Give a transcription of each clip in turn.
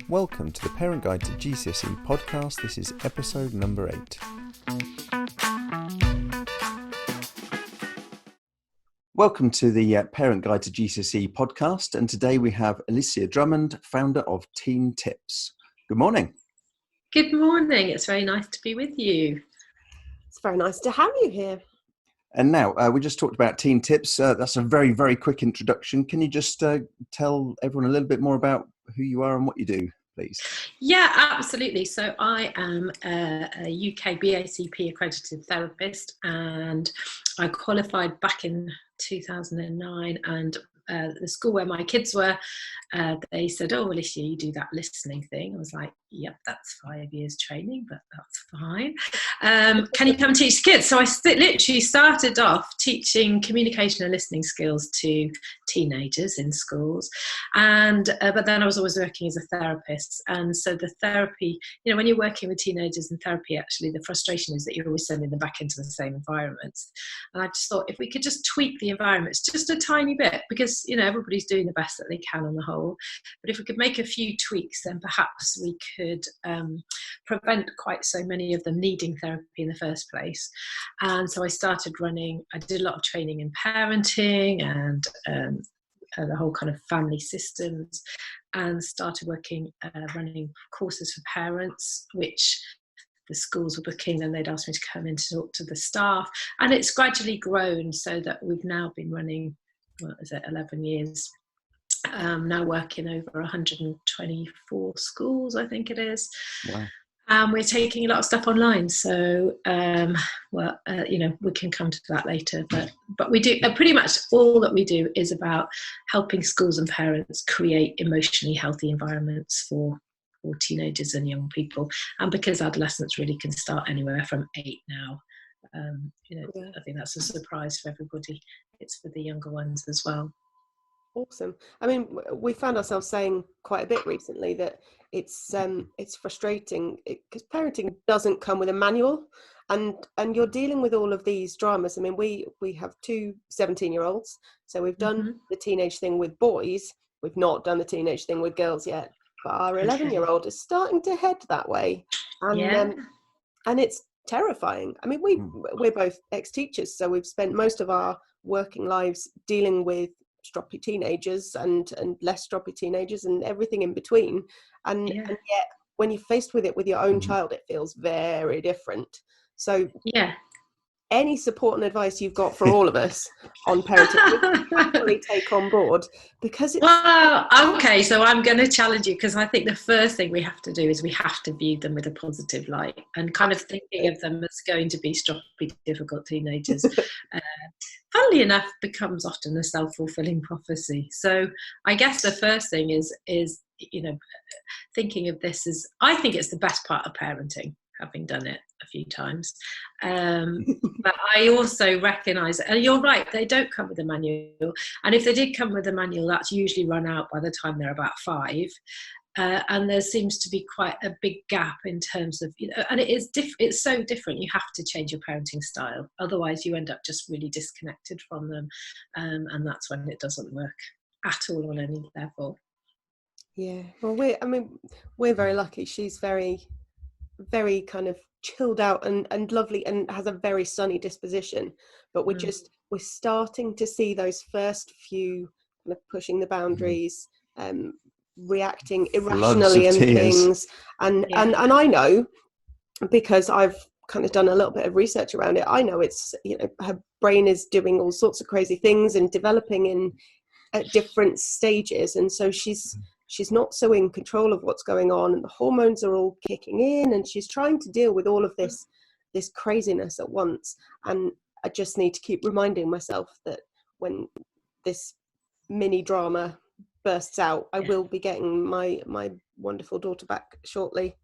Welcome to the Parent Guide to GCSE Podcast. This is episode number 8. Welcome to the Parent Guide to GCSE Podcast, and today we have Esher Drummond, founder of Teen Tips. Good morning. Good morning. It's very nice to be with you. It's very nice to have you here. And now, we just talked about Teen Tips. That's a very, very quick introduction. Can you just tell everyone a little bit more about who you are and what you do, please? Yeah, absolutely. So I am a UK BACP accredited therapist, and I qualified back in 2009, and the school where my kids were, they said, "Oh, well, Esher, you do that listening thing." I was like, "Yep, that's 5 years training, but that's fine. Can you come teach kids?" So I literally started off teaching communication and listening skills to teenagers in schools, and but then I was always working as a therapist. And so the therapy, when you're working with teenagers in therapy, actually the frustration is that you're always sending them back into the same environments. And I just thought, if we could just tweak the environments just a tiny bit, because everybody's doing the best that they can on the whole, but if we could make a few tweaks, then perhaps we could prevent quite so many of them needing therapy in the first place. And so I did a lot of training in parenting and the whole kind of family systems, and started running courses for parents, which the schools were booking, and they'd asked me to come in to talk to the staff. And it's gradually grown so that we've now been running, 11 years, now working over 124 schools, I think it is. Wow. We're taking a lot of stuff online, so we can come to that later. But we do pretty much all that we do is about helping schools and parents create emotionally healthy environments for teenagers and young people. And because adolescence really can start anywhere from 8 now, I think that's a surprise for everybody. It's for the younger ones as well. Awesome. I mean, we found ourselves saying quite a bit recently that it's frustrating because parenting doesn't come with a manual, and you're dealing with all of these dramas. I mean, we have two 17-year-olds, so we've done the teenage thing with boys. We've not done the teenage thing with girls yet, but our 11-year-old is starting to head that way, and it's terrifying. I mean, we're both ex-teachers, so we've spent most of our working lives dealing with stroppy teenagers and less stroppy teenagers and everything in between, and yet when you're faced with it with your own child, it feels very different. So any support and advice you've got for all of us on parenting, we happily take on board, because it's... Well, okay, so I'm going to challenge you, because I think the first thing we have to do is we have to view them with a positive light, and kind of thinking of them as going to be stroppy, difficult teenagers. Funnily enough, becomes often a self-fulfilling prophecy. So I guess the first thing is thinking of this as, I think it's the best part of parenting, having done it a few times. But I also recognise, and you're right, they don't come with a manual. And if they did come with a manual, that's usually run out by the time they're about 5. And there seems to be quite a big gap in terms of, and it's so different. You have to change your parenting style. Otherwise you end up just really disconnected from them. And that's when it doesn't work at all on any level. Yeah. Well, we're very lucky. She's very, very kind of chilled out and lovely, and has a very sunny disposition, but we're starting to see those first few kind of pushing the boundaries, reacting irrationally and things, and I know, because I've kind of done a little bit of research around it, I know it's, her brain is doing all sorts of crazy things and developing at different stages, and so she's not so in control of what's going on, and the hormones are all kicking in, and she's trying to deal with all of this craziness at once. And I just need to keep reminding myself that when this mini drama bursts out, I will be getting my wonderful daughter back shortly,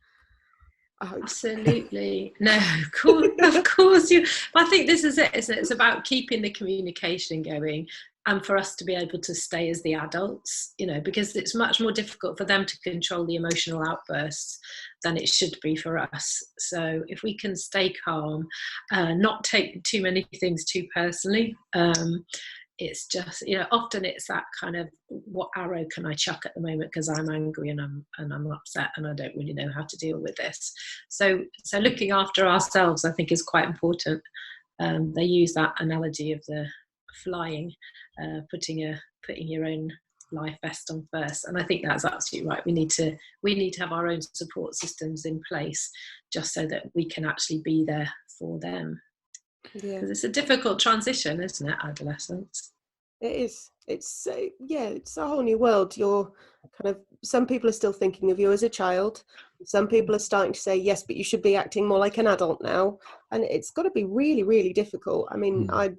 I hope. Absolutely. No, of course you. I think this is it, isn't it? It's about keeping the communication going, and for us to be able to stay as the adults, because it's much more difficult for them to control the emotional outbursts than it should be for us. So if we can stay calm, not take too many things too personally, it's just, often it's that kind of, what arrow can I chuck at the moment because I'm angry and I'm upset and I don't really know how to deal with this. So looking after ourselves, I think, is quite important. They use that analogy of the flying, putting your own life vest on first, and I think that's absolutely right. We need to have our own support systems in place, just so that we can actually be there for them. Because it's a difficult transition, isn't it, adolescence? It is. It's a whole new world. You're kind of, some people are still thinking of you as a child. Some people are starting to say, yes, but you should be acting more like an adult now. And it's got to be really, really difficult. I mean, I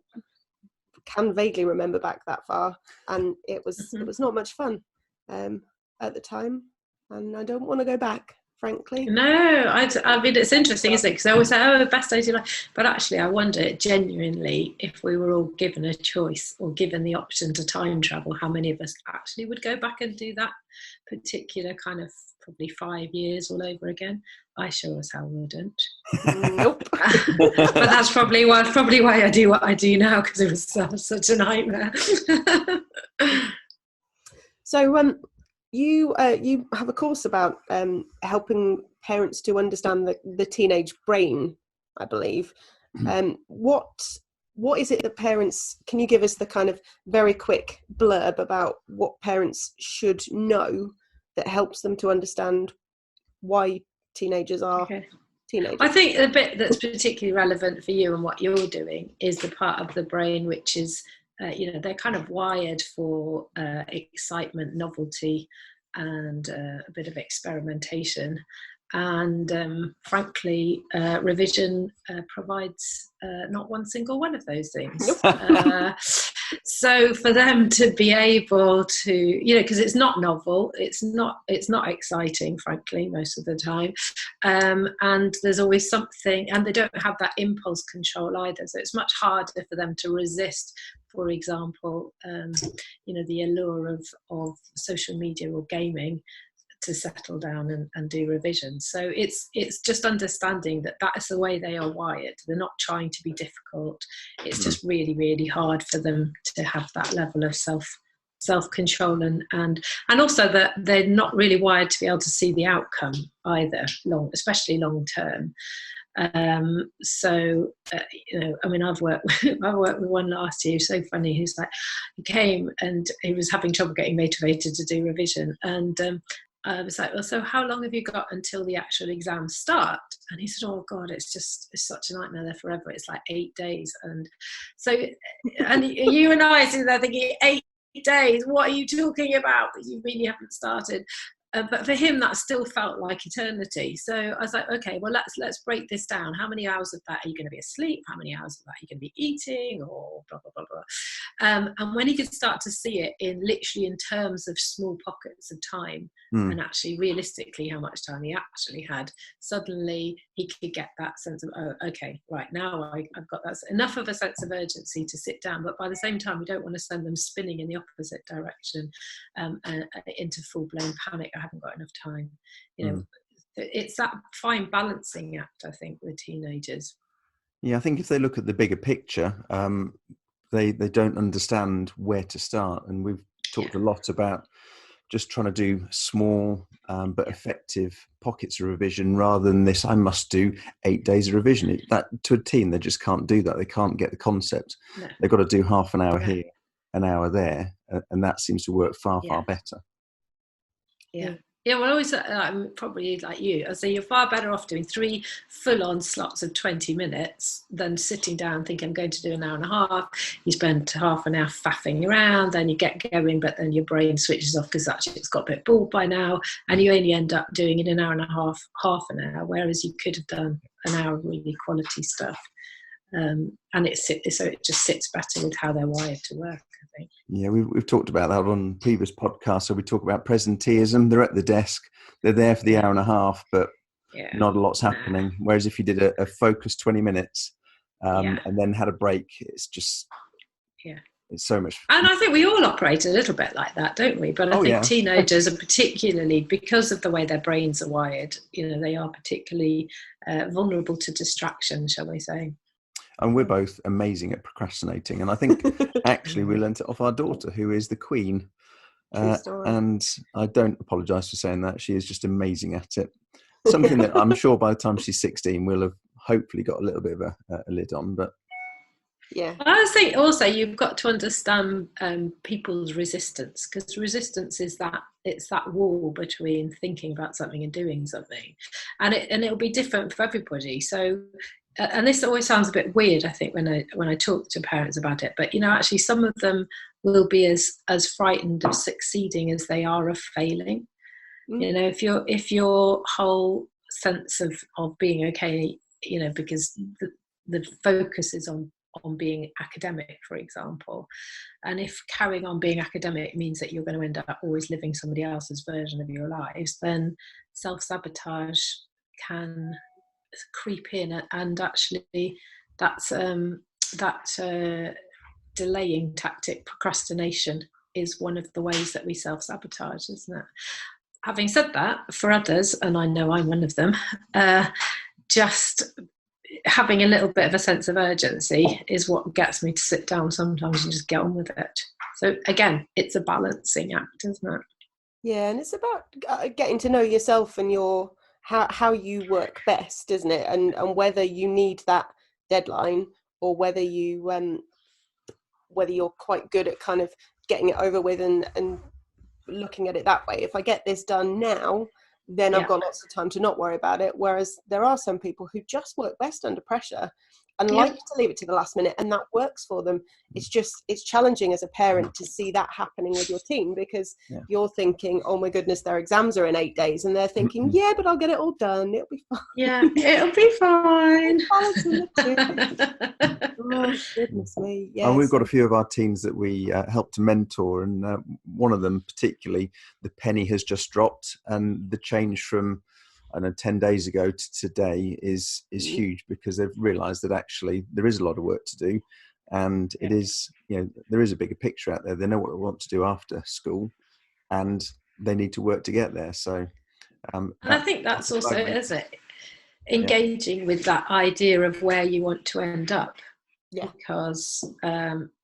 can vaguely remember back that far, and it was not much fun at the time, and I don't want to go back, frankly. No, I mean, it's interesting, isn't it? Because I always say, the best days of your life. But actually, I wonder genuinely, if we were all given a choice or given the option to time travel, how many of us actually would go back and do that particular kind of probably 5 years all over again. I sure as hell wouldn't. Nope. But that's probably why I do what I do now, because it was such a nightmare. So you have a course about helping parents to understand the teenage brain, I believe. What is it that parents, can you give us the kind of very quick blurb about what parents should know that helps them to understand why teenagers are teenagers? I think the bit that's particularly relevant for you and what you're doing is the part of the brain which is, they're kind of wired for excitement, novelty, and a bit of experimentation. And frankly, revision provides not one single one of those things. So for them to be able to, because it's not novel, it's not exciting, frankly, most of the time, and there's always something, and they don't have that impulse control either. So it's much harder for them to resist, for example, the allure of social media or gaming, to settle down and do revision. So it's just understanding that is the way they are wired. They're not trying to be difficult. It's just really, really hard for them to have that level of self-control, and also that they're not really wired to be able to see the outcome either, especially long term. So I mean, I've worked with one last year, so funny, who's like, he came and he was having trouble getting motivated to do revision, and I was like, well, so how long have you got until the actual exams start? And he said, oh God, it's such a nightmare, they're forever. It's like 8 days. And so, and you and I sitting there thinking, 8 days, what are you talking about? You mean you haven't started? But for him, that still felt like eternity. So I was like, okay, well, let's break this down. How many hours of that are you going to be asleep? How many hours of that are you going to be eating? Or blah, blah, blah, blah. And when he could start to see it literally in terms of small pockets of time, and actually realistically how much time he actually had, suddenly he could get that sense of, oh, okay, right, now I've got that enough of a sense of urgency to sit down. But by the same time, we don't want to send them spinning in the opposite direction, into full-blown panic. I haven't got enough time. It's that fine balancing act, I think, with teenagers. Yeah, I think if they look at the bigger picture, they don't understand where to start. And we've talked a lot about just trying to do small but effective pockets of revision, rather than this, I must do 8 days of revision. That to a teen, they just can't do that. They can't get the concept. No. They've got to do half an hour here, an hour there, and that seems to work far better. Yeah. Yeah, well, I always, I'm probably like you. I say you're far better off doing 3 full-on slots of 20 minutes than sitting down thinking I'm going to do an hour and a half. You spend half an hour faffing around, then you get going, but then your brain switches off because actually it's got a bit bored by now, and you only end up doing it an hour and a half an hour, whereas you could have done an hour of really quality stuff. And so it just sits better with how they're wired to work, I think. Yeah, we've talked about that on previous podcasts. So we talk about presenteeism. They're at the desk, they're there for the hour and a half, but not a lot's happening. Whereas if you did a focused 20 minutes and then had a break, it's just it's so much. And I think we all operate a little bit like that, don't we? But I think teenagers are particularly, because of the way their brains are wired, they are particularly vulnerable to distraction, shall we say. And we're both amazing at procrastinating. And I think actually we learnt it off our daughter, who is the queen. And I don't apologise for saying that. She is just amazing at it. Something that I'm sure by the time she's 16, we'll have hopefully got a little bit of a lid on. But yeah, I think also you've got to understand people's resistance, because resistance is that it's that wall between thinking about something and doing something, and it'll be different for everybody. So, and this always sounds a bit weird, I think, when I talk to parents about it. But actually, some of them will be as frightened of succeeding as they are of failing. If your whole sense of being okay, because the focus is on being academic, for example, and if carrying on being academic means that you're going to end up always living somebody else's version of your lives, then self-sabotage can creep in, and actually that's that delaying tactic, procrastination, is one of the ways that we self-sabotage, isn't it? Having said that, for others, and I know I'm one of them, just having a little bit of a sense of urgency is what gets me to sit down sometimes and just get on with it. So again, it's a balancing act, isn't it? Yeah, and it's about getting to know yourself and your how you work best, isn't it? And whether you need that deadline, or whether you're quite good at kind of getting it over with and looking at it that way. If I get this done now, then I've got lots of time to not worry about it. Whereas there are some people who just work best under pressure and like to leave it to the last minute, and that works for them. It's challenging as a parent to see that happening with your team, because you're thinking, oh my goodness, their exams are in 8 days, and they're thinking, yeah, but I'll get it all done, it'll be fine. Yeah, it'll be fine. Oh goodness me. Yes. And we've got a few of our teens that we help to mentor, and one of them particularly, the penny has just dropped, and the change from 10 days ago to today is huge, because they've realised that actually there is a lot of work to do, and it is, there is a bigger picture out there. They know what they want to do after school, and they need to work to get there. So, and I think that's also, is it, engaging with that idea of where you want to end up. Yeah, because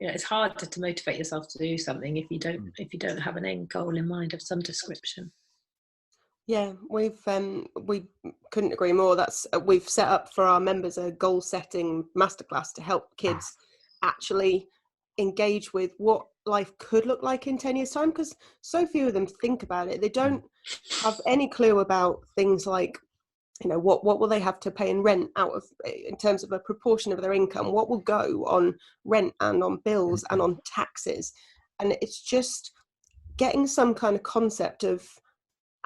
it's harder to motivate yourself to do something if you don't have an end goal in mind of some description. Yeah, we couldn't agree more. We've set up for our members a goal setting masterclass to help kids actually engage with what life could look like in 10 years time, because so few of them think about it. They don't have any clue about things like, what will they have to pay in rent out of, in terms of a proportion of their income, what will go on rent and on bills and on taxes. And it's just getting some kind of concept of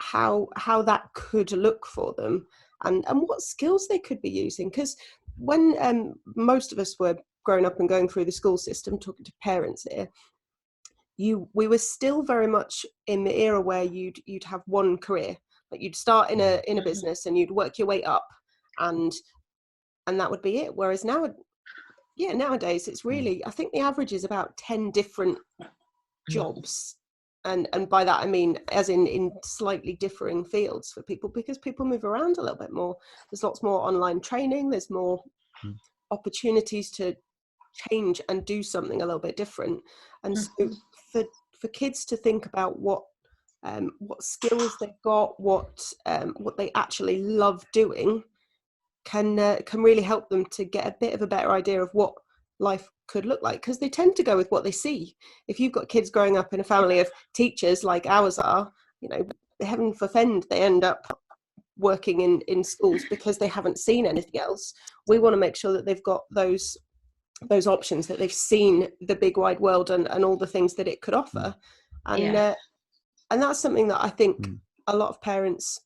how that could look for them, and what skills they could be using. Because when most of us were growing up and going through the school system, talking to parents here, we were still very much in the era where you'd have one career. Like you'd start in a business and you'd work your way up, and that would be it. Whereas nowadays it's really, I think the average is about 10 different jobs. And by that I mean as in slightly differing fields for people, because people move around a little bit more. There's lots more online training, there's more opportunities to change and do something a little bit different. And so for kids to think about what skills they've got, what they actually love doing, can really help them to get a bit of a better idea of what life could look like, because they tend to go with what they see. If you've got kids growing up in a family of teachers like ours are, heaven forfend they end up working in schools because they haven't seen anything else. We want to make sure that they've got those options, that they've seen the big wide world and all the things that it could offer. And that's something that I think a lot of parents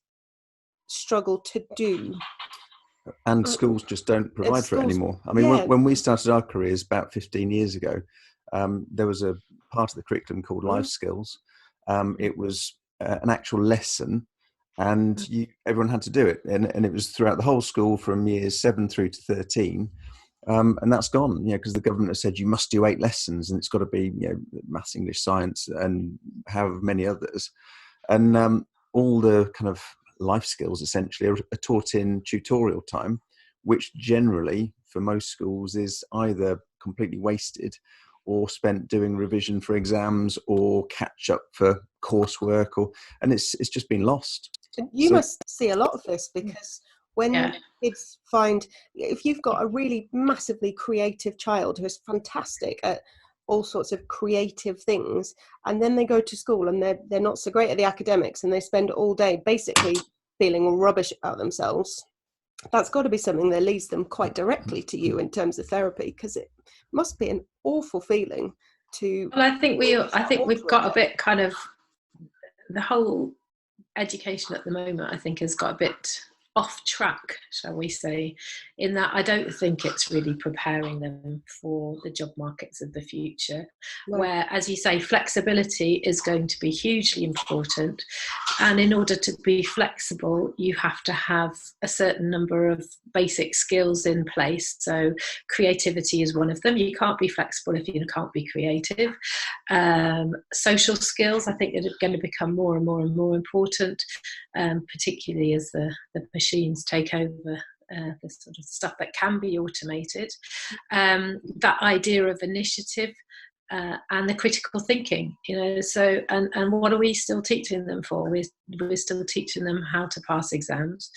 struggle to do. And schools just don't provide for it anymore. I mean, when we started our careers about 15 years ago, there was a part of the curriculum called life skills. It was an actual lesson, and everyone had to do it. And it was throughout the whole school from years 7 through to 13. And that's gone, because the government has said you must do 8 lessons, and it's got to be, maths, English, science, and however many others. And all the kind of life skills essentially are taught in tutorial time, which generally for most schools is either completely wasted or spent doing revision for exams or catch up for coursework, and it's just been lost. You must see a lot of this, because when kids find, if you've got a really massively creative child who is fantastic at all sorts of creative things, and then they go to school and they're not so great at the academics, and they spend all day basically feeling rubbish about themselves, that's got to be something that leads them quite directly to you in terms of therapy, because it must be an awful feeling to. Well, I think we've got a bit kind of, the whole education at the moment, I think, has got a bit off track, shall we say, in that I don't think it's really preparing them for the job markets of the future, where, as you say, flexibility is going to be hugely important. And in order to be flexible, you have to have a certain number of basic skills in place. So creativity is one of them. You can't be flexible if you can't be creative. Social skills, I think, are going to become more and more and more important, particularly as the machines take over the sort of stuff that can be automated. That idea of initiative and the critical thinking, so and what are we still teaching them for? We're still teaching them how to pass exams,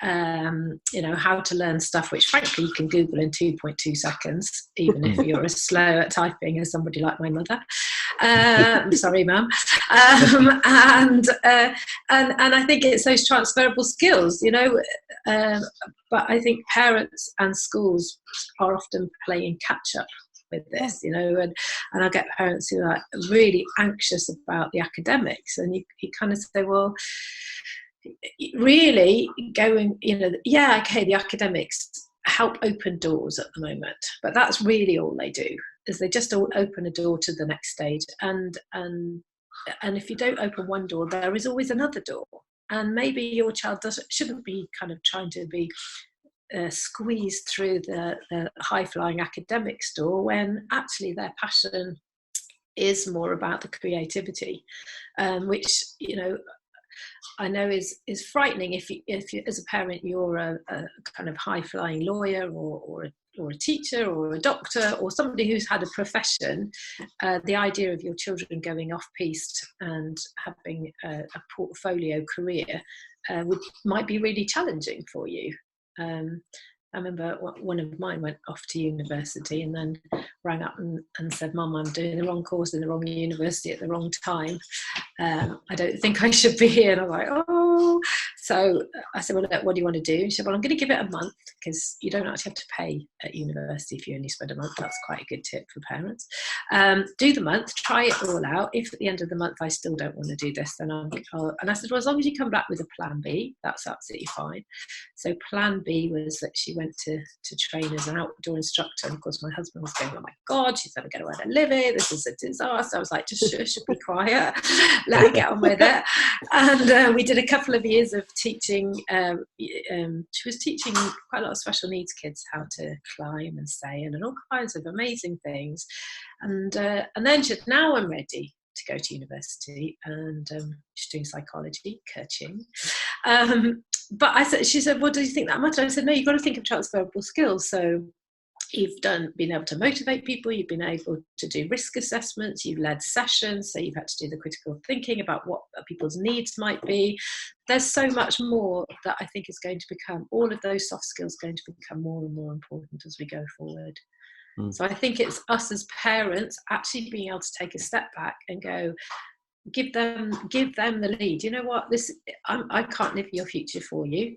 how to learn stuff which frankly you can Google in 2.2 seconds, even if you're as slow at typing as somebody like my mother. Sorry, Mum. And I think it's those transferable skills, but I think parents and schools are often playing catch up with this, and I get parents who are really anxious about the academics, and you kind of say, well, really going, the academics help open doors at the moment, but that's really all they do, is they just all open a door to the next stage, and if you don't open one door, there is always another door, and maybe your child shouldn't be kind of trying to be squeezed through the high-flying academics door, when actually their passion is more about the creativity, which I know is frightening if you as a parent you're a kind of high-flying lawyer or a teacher or a doctor or somebody who's had a profession. The idea of your children going off-piste and having a portfolio career might be really challenging for you. I remember one of mine went off to university and then rang up and said, Mum, I'm doing the wrong course in the wrong university at the wrong time. I don't think I should be here. And I was like, oh. So I said, well, what do you want to do? And she said, well, I'm going to give it a month, because you don't actually have to pay at university if you only spend a month. That's quite a good tip for parents. Do the month, try it all out. If at the end of the month I still don't want to do this, then and I said, well, as long as you come back with a plan B, that's absolutely fine. So plan B was that she went to train as an outdoor instructor, and of course my husband was going, oh my God, she's never going to earn a living, this is a disaster. I was like, just shush, be quiet, let her get on with it. And we did a couple of years of teaching. She was teaching quite a lot of special needs kids how to climb and sail and all kinds of amazing things, and then she said, now I'm ready to go to university, and she's doing psychology, coaching. But she said, well, do you think that matters? I said, no, you've got to think of transferable skills. So you've been able to motivate people, you've been able to do risk assessments, you've led sessions, so you've had to do the critical thinking about what people's needs might be. There's so much more that I think is going to become, all of those soft skills going to become more and more important as we go forward. So I think it's us as parents actually being able to take a step back and go, give them the lead. You know what, I can't live your future for you.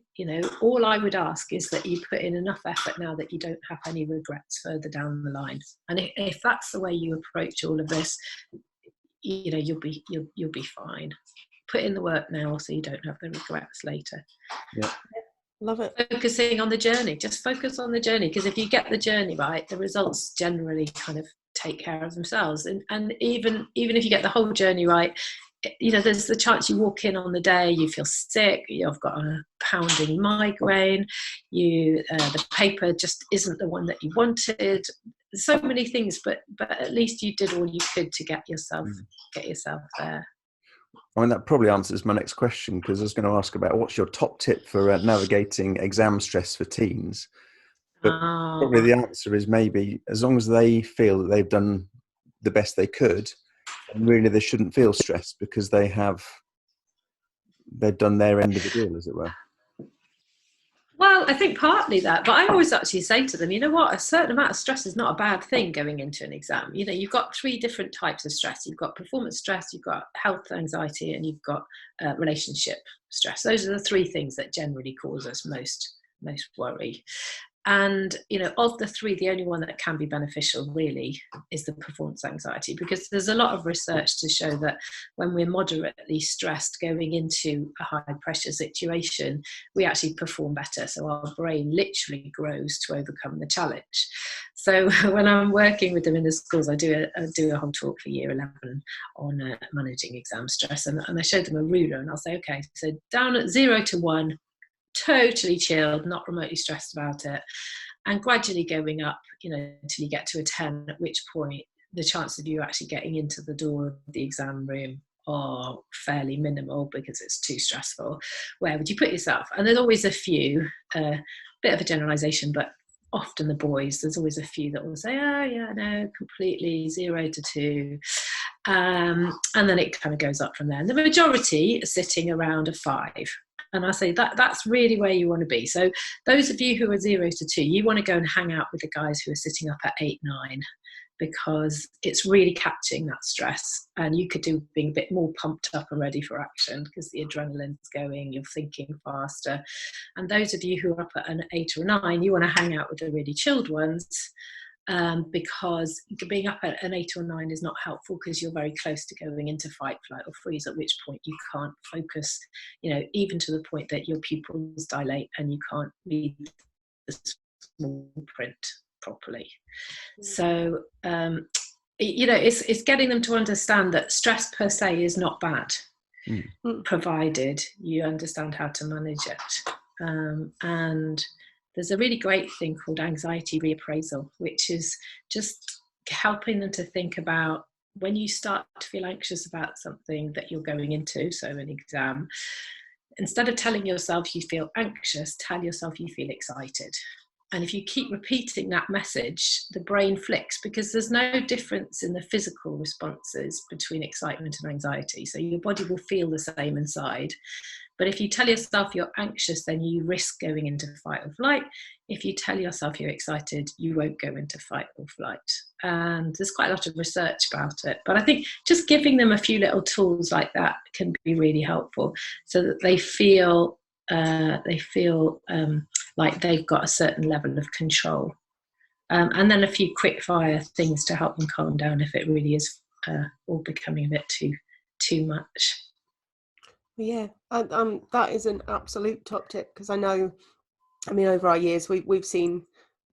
All I would ask is that you put in enough effort now that you don't have any regrets further down the line. And if that's the way you approach all of this, you'll be fine. Put in the work now so you don't have the regrets later. Yeah. Love it. Focusing on the journey, just focus on the journey, because if you get the journey right, the results generally kind of take care of themselves. And even if you get the whole journey right, there's the chance you walk in on the day, you feel sick, you've got a pounding migraine, the paper just isn't the one that you wanted. So many things, but at least you did all you could to get yourself there. I mean, that probably answers my next question, because I was going to ask about what's your top tip for navigating exam stress for teens. But probably the answer is maybe as long as they feel that they've done the best they could, and really they shouldn't feel stressed because they've done their end of the deal, as it were. Well, I think partly that, but I always actually say to them, you know what, a certain amount of stress is not a bad thing going into an exam. You know, you've got 3 different types of stress. You've got performance stress, you've got health anxiety, and you've got relationship stress. Those are the 3 things that generally cause us most worry. And, you know, of the 3, the only one that can be beneficial really is the performance anxiety, because there's a lot of research to show that when we're moderately stressed going into a high pressure situation, we actually perform better. So our brain literally grows to overcome the challenge. So when I'm working with them in the schools, I do a whole talk for year 11 on managing exam stress. And I show them a ruler and I'll say, okay, so down at 0 to 1, totally chilled, not remotely stressed about it, and gradually going up, you know, until you get to a 10, at which point the chance of you actually getting into the door of the exam room are fairly minimal because it's too stressful. Where would you put yourself? And there's always a few, bit of a generalization, but often the boys, there's always a few that will say, oh yeah, no, completely 0 to 2. And then it kind of goes up from there. And the majority are sitting around a 5. And I say that's really where you want to be. So those of you who are 0 to 2, you want to go and hang out with the guys who are sitting up at 8, 9, because it's really catching that stress. And you could do being a bit more pumped up and ready for action because the adrenaline's going, you're thinking faster. And those of you who are up at an 8 or 9, you want to hang out with the really chilled ones. Because being up at an 8 or 9 is not helpful because you're very close to going into fight, flight or freeze, at which point you can't focus, you know, even to the point that your pupils dilate and you can't read the small print properly. So, you know, it's getting them to understand that stress per se is not bad, provided you understand how to manage it. And there's a really great thing called anxiety reappraisal, which is just helping them to think about when you start to feel anxious about something that you're going into, so an exam, instead of telling yourself you feel anxious, tell yourself you feel excited. And if you keep repeating that message, the brain flicks, because there's no difference in the physical responses between excitement and anxiety. So your body will feel the same inside. But if you tell yourself you're anxious, then you risk going into fight or flight. If you tell yourself you're excited, you won't go into fight or flight. And there's quite a lot of research about it. But I think just giving them a few little tools like that can be really helpful, so that they feel like they've got a certain level of control. And then a few quick fire things to help them calm down if it really is all becoming a bit too much. Yeah, that is an absolute top tip, because I know, I mean, over our years, we've seen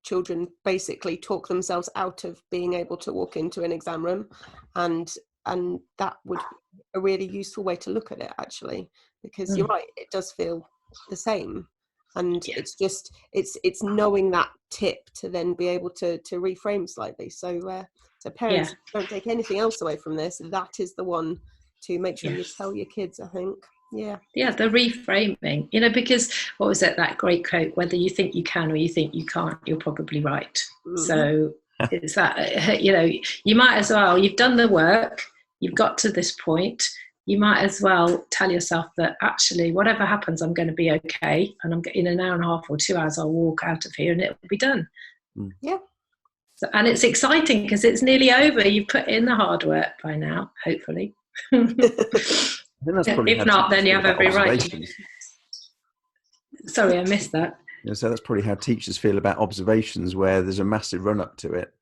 children basically talk themselves out of being able to walk into an exam room, and that would be a really useful way to look at it, actually, because you're right, it does feel the same, and it's just it's knowing that tip to then be able to reframe slightly. So parents, don't take anything else away from this. That is the one to make sure you tell your kids, I think. The reframing, you know, because what was it, that great quote, whether you think you can or you think you can't, you're probably right. So it's that, you know, you might as well, you've done the work, you've got to this point, you might as well tell yourself that actually whatever happens, I'm going to be okay, and I'm in an hour and a half or 2 hours I'll walk out of here and it'll be done. So, and it's exciting because it's nearly over. You've put in the hard work by now, hopefully. If not, then you have every right. Sorry, I missed that. So that's probably how teachers feel about observations, where there's a massive run up to it,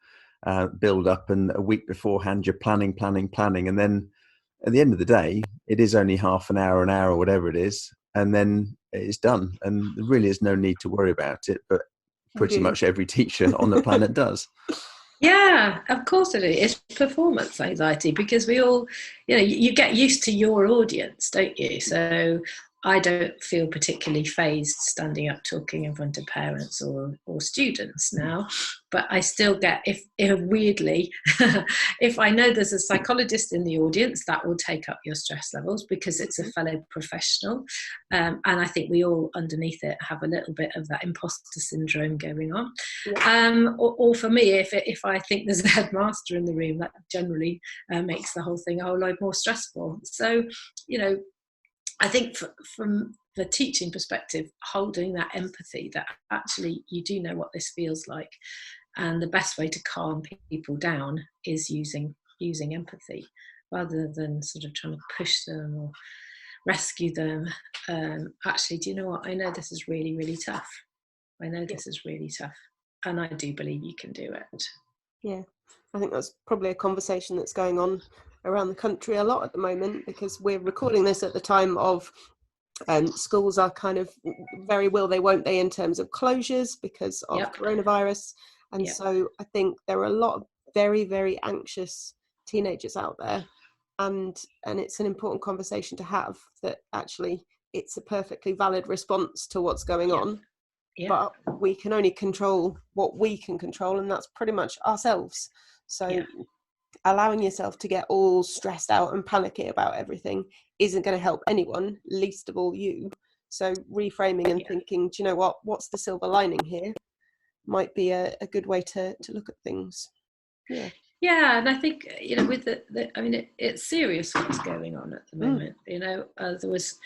build up, and a week beforehand you're planning, and then at the end of the day it is only half an hour, or whatever it is, and then it's done, and there really is no need to worry about it. But pretty much every teacher on the planet does. Yeah, of course it is. It's performance anxiety, because we all, you know, you get used to your audience, don't you? So I don't feel particularly phased standing up talking in front of parents or students now, but I still get, if weirdly, if I know there's a psychologist in the audience, that will take up your stress levels because it's a fellow professional. And I think we all underneath it have a little bit of that imposter syndrome going on. Or for me, if I think there's a headmaster in the room, that generally makes the whole thing a whole lot more stressful. So, I think from the teaching perspective, holding that empathy that actually you do know what this feels like, and the best way to calm people down is using empathy rather than sort of trying to push them or rescue them. Actually, do you know what? I know this is really, really tough. I know this is really tough, and I do believe you can do it. Yeah, I think that's probably a conversation that's going on around the country a lot at the moment, because we're recording this at the time of schools are kind of very will they won't they in terms of closures because of coronavirus, and so I think there are a lot of very, very anxious teenagers out there, and it's an important conversation to have, that actually it's a perfectly valid response to what's going on. But we can only control what we can control, and that's pretty much ourselves. So allowing yourself to get all stressed out and panicky about everything isn't going to help anyone, least of all you. So reframing and thinking, do you know what's the silver lining here, might be a good way to look at things. And I think with it's serious what's going on at the moment. There was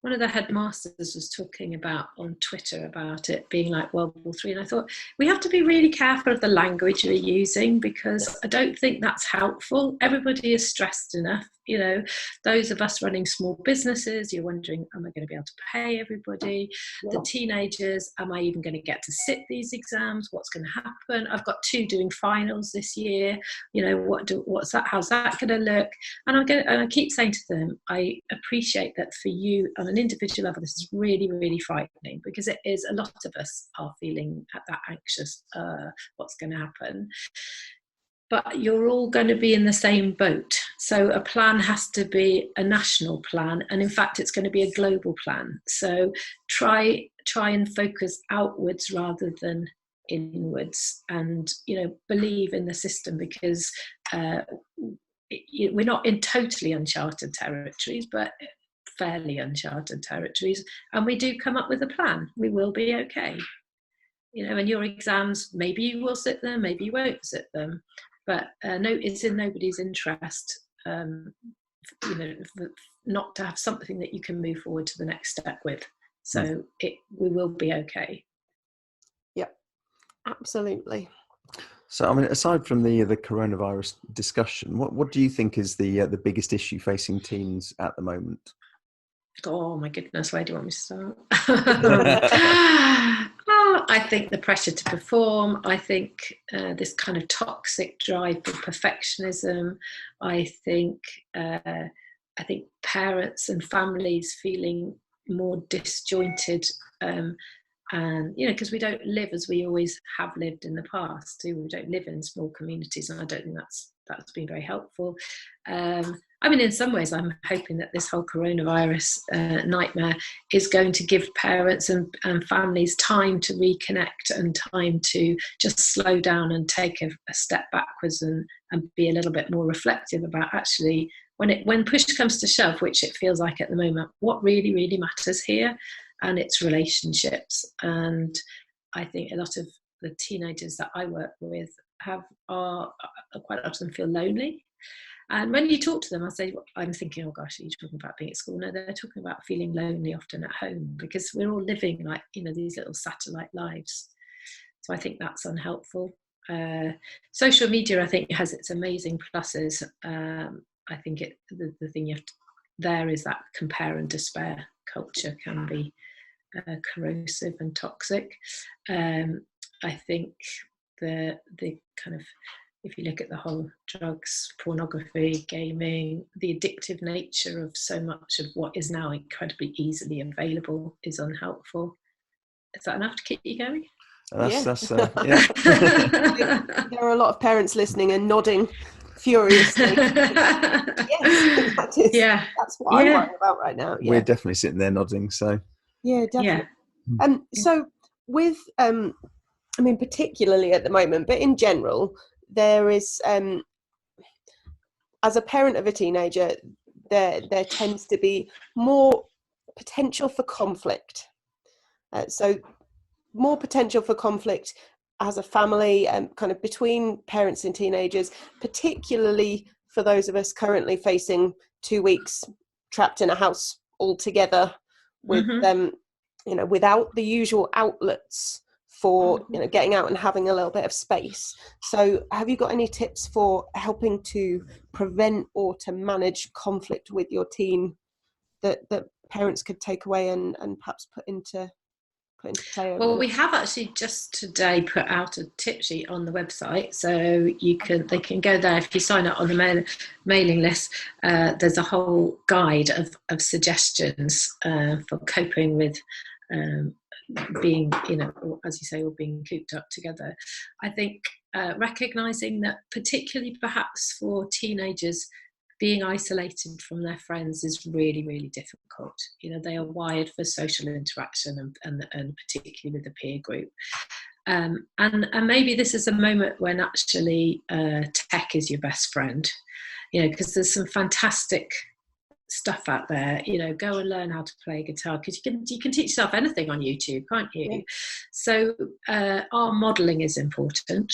one of the headmasters was talking about on Twitter about it being like World War III, and I thought we have to be really careful of the language we're using, because I don't think that's helpful. Everybody is stressed enough. Those of us running small businesses, you're wondering, am I going to be able to pay everybody? The teenagers, am I even going to get to sit these exams? What's going to happen? I've got 2 doing finals this year. What's that? How's that going to look? And I keep saying to them, I appreciate that for you on an individual level, this is really, really frightening, because it is, a lot of us are feeling that anxious, what's going to happen. But you're all going to be in the same boat. So a plan has to be a national plan. And in fact, it's going to be a global plan. So try and focus outwards rather than inwards, and, believe in the system, because we're not in totally uncharted territories, but fairly uncharted territories. And we do come up with a plan. We will be okay. And your exams, maybe you will sit them, maybe you won't sit them. But it's in nobody's interest, not to have something that you can move forward to the next step with. So we will be okay. Yep, absolutely. So, aside from the coronavirus discussion, what do you think is the biggest issue facing teens at the moment? Oh my goodness, where do you want me to start? I think the pressure to perform. I think this kind of toxic drive for perfectionism. I think parents and families feeling more disjointed, and because we don't live as we always have lived in the past. We don't live in small communities, and I don't think that's been very helpful. In some ways, I'm hoping that this whole coronavirus nightmare is going to give parents and families time to reconnect, and time to just slow down and take a step backwards and be a little bit more reflective about actually, when push comes to shove, which it feels like at the moment, what really, really matters here, and it's relationships. And I think a lot of the teenagers that I work with are quite often feel lonely. And when you talk to them, I say, I'm thinking, oh gosh, are you talking about being at school? No, they're talking about feeling lonely often at home, because we're all living like, these little satellite lives. So I think that's unhelpful. Social media, I think, has its amazing pluses. I think the thing you have to, there is that compare and despair culture can be corrosive and toxic. I think the kind of, if you look at the whole drugs, pornography, gaming, the addictive nature of so much of what is now incredibly easily available is unhelpful. Is that enough to keep you going? That's there are a lot of parents listening and nodding furiously. Yes, that's what I'm worrying about right now. We're definitely sitting there nodding. So yeah, definitely. So with I mean, particularly at the moment, but in general, there is as a parent of a teenager, there tends to be more potential for conflict. So more potential for conflict as a family, kind of between parents and teenagers, particularly for those of us currently facing 2 weeks trapped in a house all together with you know, without the usual outlets for, you know, getting out and having a little bit of space. So have you got any tips for helping to prevent or to manage conflict with your teen that parents could take away and perhaps put into play? Well, we have actually just today put out a tip sheet on the website, so they can go there. If you sign up on the mailing list, there's a whole guide of suggestions for coping with being, you know, as you say, all being cooped up together. I think recognizing that, particularly perhaps for teenagers, being isolated from their friends is really, really difficult. You know, they are wired for social interaction and particularly with the peer group. And maybe this is a moment when actually tech is your best friend, you know, because there's some fantastic stuff out there. You know, go and learn how to play guitar, because you can teach yourself anything on YouTube, can't you? Yeah. So our modelling is important.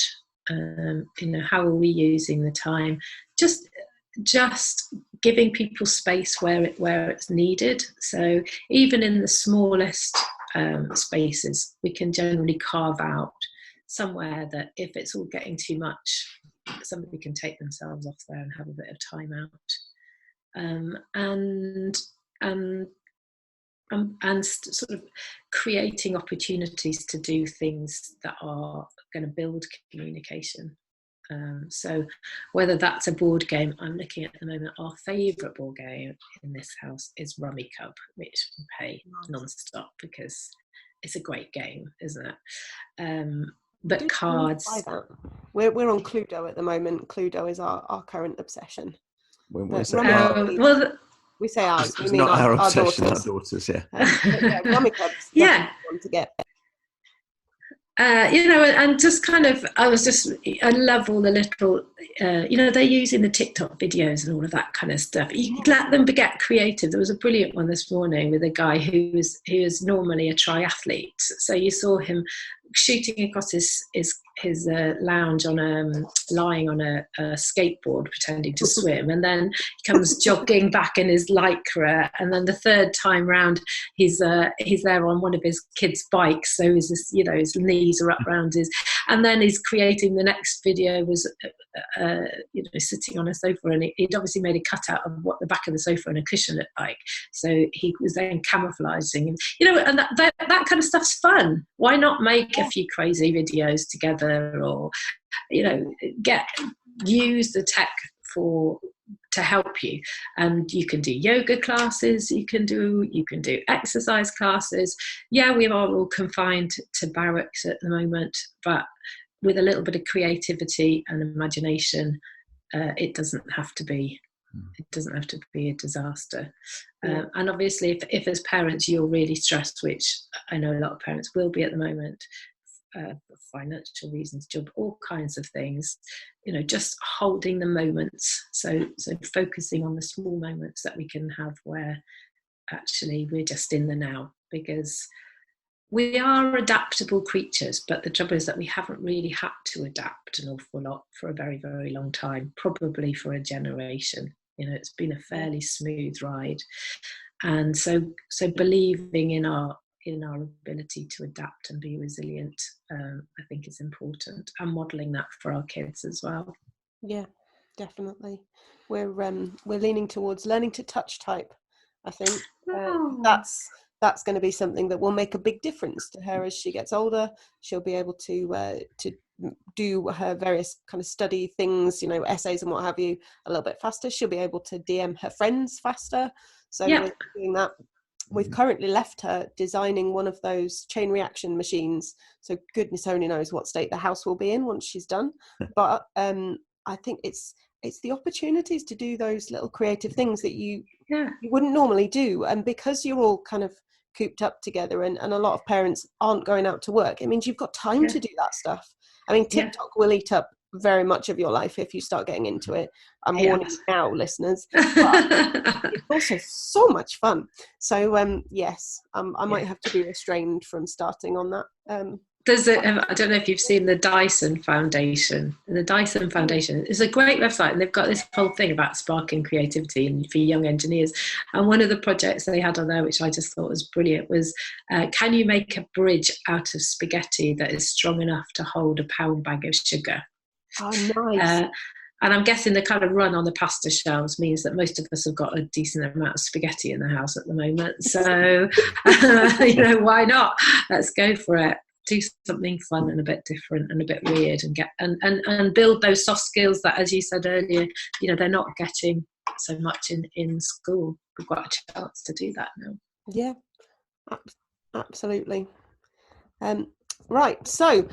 You know, how are we using the time? Just giving people space where it's needed. So even in the smallest spaces, we can generally carve out somewhere that if it's all getting too much, somebody can take themselves off there and have a bit of time out. And sort of creating opportunities to do things that are going to build communication. So whether that's a board game, I'm looking at the moment, our favourite board game in this house is Rummy Cub, which we play non-stop because it's a great game, isn't it? But cards... We're on Cluedo at the moment. Cluedo is our current obsession. We say ours. We mean not our daughters. obsession, our daughters, yeah. Rummy Cub's yeah. one to get. You know, and just kind of, I love all the little, you know, they're using the TikTok videos and all of that kind of stuff. You let them get creative. There was a brilliant one this morning with a guy who is normally a triathlete. So you saw him shooting across his lounge on lying on a skateboard pretending to swim, and then he comes jogging back in his lycra, and then the third time round he's there on one of his kids' bikes, so his knees are up around his, and then he's creating the next video was you know, sitting on a sofa, and he'd obviously made a cutout of what the back of the sofa and a cushion looked like, so he was then camouflaging, and you know, and that kind of stuff's fun. Why not make a few crazy videos together, or you know, use the tech to help you. And you can do yoga classes, you can do exercise classes. Yeah, we are all confined to barracks at the moment, but with a little bit of creativity and imagination, it doesn't have to be a disaster. And obviously if as parents you're really stressed, which I know a lot of parents will be at the moment, for financial reasons, job, all kinds of things, you know, just holding the moments, so focusing on the small moments that we can have where actually we're just in the now, because we are adaptable creatures, but the trouble is that we haven't really had to adapt an awful lot for a very, very long time, probably for a generation. You know, it's been a fairly smooth ride, and so believing in our ability to adapt and be resilient, I think is important, and modelling that for our kids as well. Yeah, definitely. We're leaning towards learning to Touchtype. I think that's going to be something that will make a big difference to her as she gets older. She'll be able to do her various kind of study things, you know, essays and what have you, a little bit faster. She'll be able to DM her friends faster. So we're doing that. We've currently left her designing one of those chain reaction machines. So goodness only knows what state the house will be in once she's done. But I think it's it's the opportunities to do those little creative things that you Yeah. wouldn't normally do. And because you're all kind of cooped up together, and a lot of parents aren't going out to work, it means you've got time to do that stuff. I mean, TikTok will eat up very much of your life if you start getting into it. I'm warning you now, listeners. But it's also so much fun. So yes, I might have to be restrained from starting on that. I don't know if you've seen the Dyson Foundation. The Dyson Foundation is a great website, and they've got this whole thing about sparking creativity and for young engineers. And one of the projects they had on there, which I just thought was brilliant, was can you make a bridge out of spaghetti that is strong enough to hold a pound bag of sugar? Oh, nice. And I'm guessing the kind of run on the pasta shelves means that most of us have got a decent amount of spaghetti in the house at the moment. So, why not? Let's go for it. Do something fun and a bit different and a bit weird, and get and build those soft skills that, as you said earlier, they're not getting so much in school. We've got a chance to do that now. Yeah, absolutely. Right. So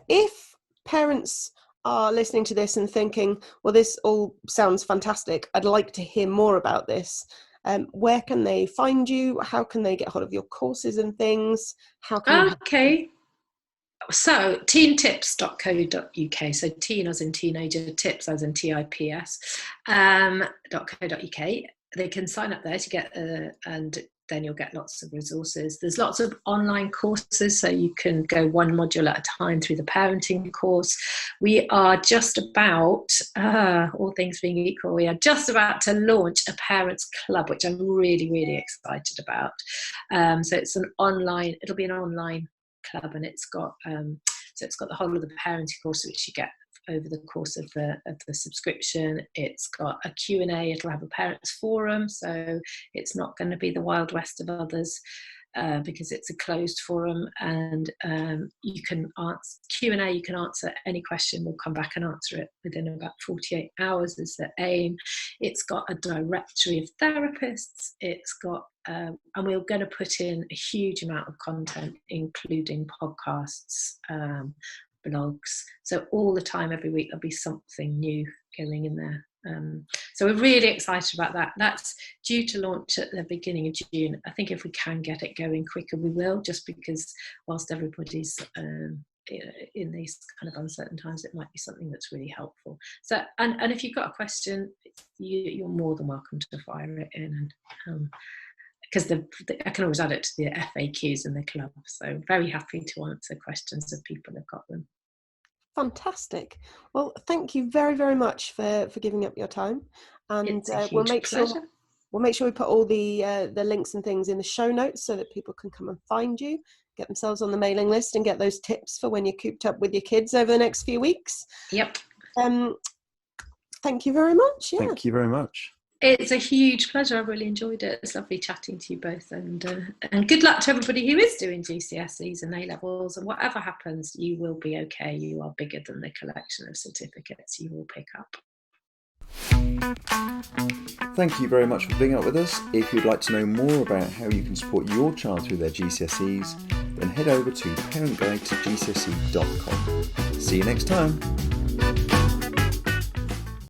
if parents are listening to this and thinking, well, this all sounds fantastic, I'd like to hear more about this, where can they find you? How can they get hold of your courses and things? How can So teentips.co.uk, so teen as in teenager, tips as in TIPS, .co.uk. They can sign up there to get, and then you'll get lots of resources. There's lots of online courses, so you can go one module at a time through the parenting course. We are just about, all things being equal, we are just about to launch a parents club, which I'm really, really excited about. So it'll be an online club, and it's got the whole of the parenting course, which you get over the course of the subscription. It's got a Q&A. It'll have a parents forum, so it's not going to be the Wild West of others, because it's a closed forum, and you can answer Q&A. You can answer any question. We'll come back and answer it within about 48 hours is the aim. It's got a directory of therapists. It's got and we're going to put in a huge amount of content, including podcasts, blogs. So all the time, every week, there'll be something new going in there. So we're really excited about that. That's due to launch at the beginning of June. I think if we can get it going quicker, we will, just because whilst everybody's in these kind of uncertain times, it might be something that's really helpful. So, and if you've got a question, you're more than welcome to fire it in, and because I can always add it to the FAQs in the club. So very happy to answer questions if people have got them. Fantastic. Well, thank you very, very much for giving up your time. And we'll make sure we put all the links and things in the show notes so that people can come and find you, get themselves on the mailing list, and get those tips for when you're cooped up with your kids over the next few weeks. Yep. Thank you very much. Yeah. Thank you very much. It's a huge pleasure. I really enjoyed it. It's lovely chatting to you both, and good luck to everybody who is doing GCSEs and A-levels, and whatever happens, you will be okay. You are bigger than the collection of certificates you will pick up. Thank you very much for being up with us. If you'd like to know more about how you can support your child through their GCSEs, then head over to parentguidetogcse.com. See you next time.